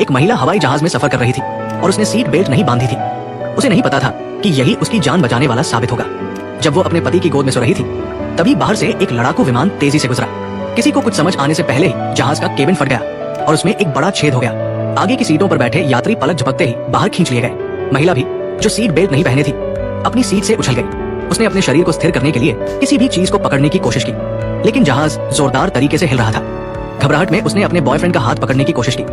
एक महिला हवाई जहाज में सफर कर रही थी और उसने सीट बेल्ट नहीं बांधी थी। उसे नहीं पता था कि यही उसकी जान बचाने वाला साबित होगा। जब वो अपने पति की गोद में सो रही थी, तभी बाहर से एक लड़ाकू विमान तेजी से गुजरा। किसी को कुछ समझ आने से पहले ही जहाज का केबिन फट गया और उसमें एक बड़ा छेद हो गया। आगे की सीटों पर बैठे यात्री पलक झपकते ही बाहर खींच लिए गए। महिला भी, जो सीट बेल्ट नहीं पहने थी, अपनी सीट से उछल गई। उसने अपने शरीर को स्थिर करने के लिए किसी भी चीज को पकड़ने की कोशिश की, लेकिन जहाज जोरदार तरीके से हिल रहा था। घबराहट में उसने अपने बॉयफ्रेंड का हाथ पकड़ने की कोशिश की,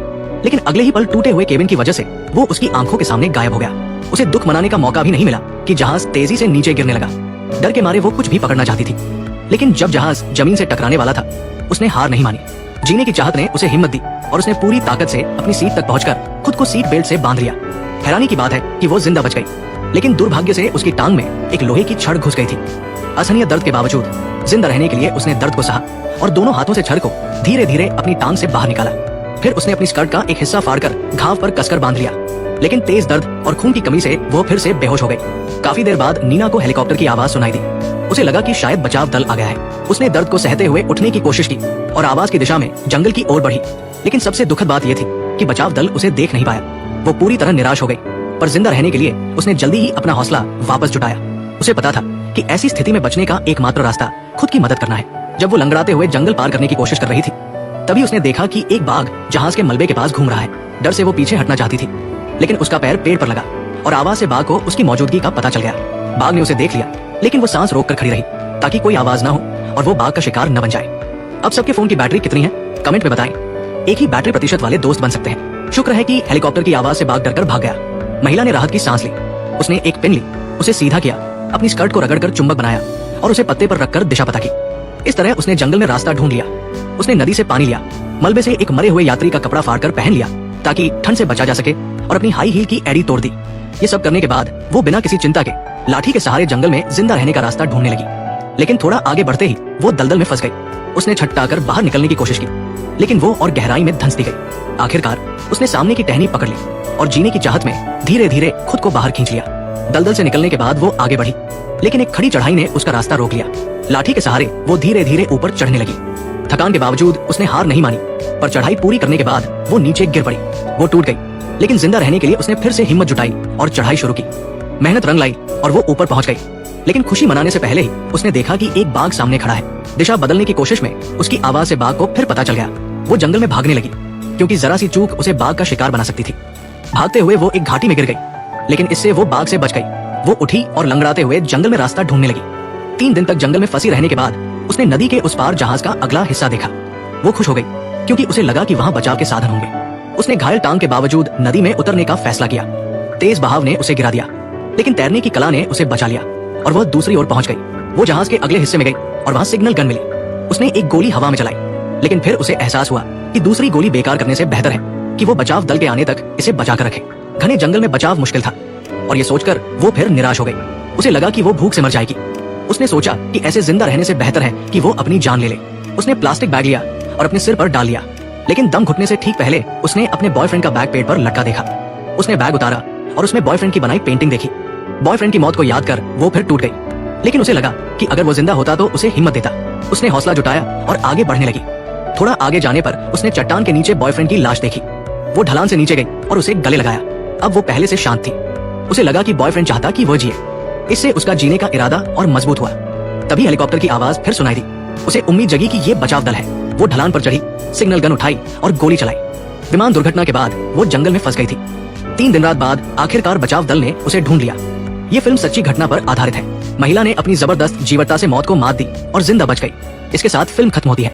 लेकिन अगले ही पल टूटे हुए केबिन की वजह से वो उसकी आंखों के सामने गायब हो गया। उसे दुख मनाने का मौका भी नहीं मिला कि जहाज तेजी से नीचे गिरने लगा। डर के मारे वो कुछ भी पकड़ना चाहती थी, लेकिन जब जहाज जमीन से टकराने वाला था, उसने हार नहीं मानी। जीने की चाहत ने उसे हिम्मत दी और उसने पूरी ताकत से अपनी सीट तक पहुंचकर खुद को सीट बेल्ट से बांध लिया। हैरानी की बात है कि वो जिंदा बच गई, लेकिन दुर्भाग्य से उसकी टांग में एक लोहे की छड़ घुस गई थी। असहनीय दर्द के बावजूद जिंदा रहने के लिए उसने दर्द को सहा और दोनों हाथों से छड़ को धीरे धीरे अपनी टांग से बाहर निकाला। फिर उसने अपनी स्कर्ट का एक हिस्सा फाड़कर घाव पर कसकर बांध लिया, लेकिन तेज दर्द और खून की कमी से वो फिर से बेहोश हो गई। काफी देर बाद नीना को हेलीकॉप्टर की आवाज सुनाई दी। उसे लगा कि शायद बचाव दल आ गया है। उसने दर्द को सहते हुए उठने की कोशिश की और आवाज की दिशा में जंगल की ओर बढ़ी, लेकिन सबसे दुखद बात यह थी कि बचाव दल उसे देख नहीं पाया। वो पूरी तरह निराश हो गई, पर जिंदा रहने के लिए उसने जल्दी ही अपना हौसला वापस जुटाया। उसे पता था कि ऐसी स्थिति में बचने का एकमात्र रास्ता खुद की मदद करना है। जब वो लंगड़ाते हुए जंगल पार करने की कोशिश कर रही थी, तभी उसने देखा कि एक बाघ जहाज के मलबे के पास घूम रहा है। डर से वो पीछे हटना चाहती थी, लेकिन उसका पैर पेड़ पर लगा और आवाज से बाघ को उसकी मौजूदगी का पता चल गया। बाघ ने उसे देख लिया, लेकिन वो सांस रोक कर खड़ी रही ताकि कोई आवाज ना हो और वो बाघ का शिकार न बन जाए। अब सबके फोन की बैटरी कितनी है, कमेंट में बताएं। एक ही बैटरी प्रतिशत वाले दोस्त बन सकते हैं। शुक्र है कि हेलीकॉप्टर की आवाज से बाघ डरकर भाग गया। महिला ने राहत की सांस ली। उसने एक पेन ली, उसे सीधा किया, अपनी स्कर्ट को रगड़कर चुंबक बनाया और उसे पत्ते पर रखकर दिशा पता की। इस तरह उसने जंगल में रास्ता ढूंढ लिया। उसने नदी से पानी लिया, मलबे से एक मरे हुए यात्री का कपड़ा फाड़कर पहन लिया ताकि ठंड से बचा जा सके, और अपनी हाई हील की एड़ी तोड़ दी। ये सब करने के बाद वो बिना किसी चिंता के लाठी के सहारे जंगल में जिंदा रहने का रास्ता ढूंढने लगी। लेकिन थोड़ा आगे बढ़ते ही वो दलदल में फंस गई। उसने छटपटाकर बाहर निकलने की कोशिश की, लेकिन वो और गहराई में धंसती गई। आखिरकार उसने सामने की टहनी पकड़ ली और जीने की चाहत में धीरे धीरे खुद को बाहर खींच लिया। दलदल से निकलने के बाद वो आगे बढ़ी, लेकिन एक खड़ी चढ़ाई ने उसका रास्ता रोक लिया। लाठी के सहारे वो धीरे धीरे ऊपर चढ़ने लगी। थकान के बावजूद उसने हार नहीं मानी, पर चढ़ाई पूरी करने के बाद वो नीचे गिर पड़ी। वो टूट गई, लेकिन जिंदा रहने के लिए उसने फिर से हिम्मत जुटाई और चढ़ाई शुरू की। मेहनत रंग लाई और वो ऊपर पहुंच गई, लेकिन खुशी मनाने से पहले ही उसने देखा कि एक बाघ सामने खड़ा है। दिशा बदलने की कोशिश में उसकी आवाज से बाघ को फिर पता चल गया। वो जंगल में भागने लगी, क्योंकि जरा सी चूक उसे बाघ का शिकार बना सकती थी। भागते हुए वो एक घाटी में गिर गई, लेकिन इससे वो बाघ से बच गई। वो उठी और लंगड़ाते हुए जंगल में रास्ता ढूंढने लगी। 3 दिन तक जंगल में फंसी रहने के बाद उसने नदी के उस पार जहाज का अगला हिस्सा देखा। वो खुश हो गई, क्योंकि उसे लगा कि वहाँ बचाव के साधन होंगे। उसने घायल टांग के बावजूद नदी में उतरने का फैसला किया। तेज बहाव ने उसे गिरा दिया, लेकिन तैरने की कला ने उसे बचा लिया और वह दूसरी ओर पहुंच गई। वो जहाज के अगले हिस्से में गई और वहाँ सिग्नल गन मिली। उसने एक गोली हवा में चलाई, लेकिन फिर उसे एहसास हुआ कि दूसरी गोली बेकार करने से बेहतर है कि वो बचाव दल के आने तक इसे बचा कर रखे। घने जंगल में बचाव मुश्किल था, और ये सोचकर वो फिर निराश हो गई। उसे लगा कि वो भूख से मर जाएगी। उसने सोचा कि ऐसे जिंदा रहने से बेहतर है कि वो अपनी जान ले ले। उसने प्लास्टिक बैग लिया और अपने सिर पर डाल लिया, लेकिन दम घुटने से ठीक पहले उसने अपने बॉयफ्रेंड का बैग पेड़ पर लटका देखा। उसने बैग उतारा और उसमें बॉयफ्रेंड की बनाई पेंटिंग देखी। बॉयफ्रेंड की मौत को याद कर वो फिर टूट गई, लेकिन उसे लगा कि अगर वो जिंदा होता तो उसे हिम्मत देता। उसने हौसला जुटाया और आगे बढ़ने लगी। थोड़ा आगे जाने पर उसने चट्टान के नीचे बॉयफ्रेंड की लाश देखी। वो ढलान से नीचे गई और उसे गले लगाया। अब वो पहले से शांत थी। उसे लगा कि बॉयफ्रेंड चाहता कि वो जिए। इससे उसका जीने का इरादा और मजबूत हुआ। तभी हेलीकॉप्टर की आवाज फिर सुनाई दी। उसे उम्मीद जगी कि ये बचाव दल है। वो ढलान पर चढ़ी, सिग्नल गन उठाई और गोली चलाई। विमान दुर्घटना के बाद वो जंगल में फंस गई थी। 3 दिन रात बाद आखिरकार बचाव दल ने उसे ढूंढ लिया। ये फिल्म सच्ची घटना पर आधारित है। महिला ने अपनी जबरदस्त जीवटता से मौत को मात दी और जिंदा बच गई। इसके साथ फिल्म खत्म होती है।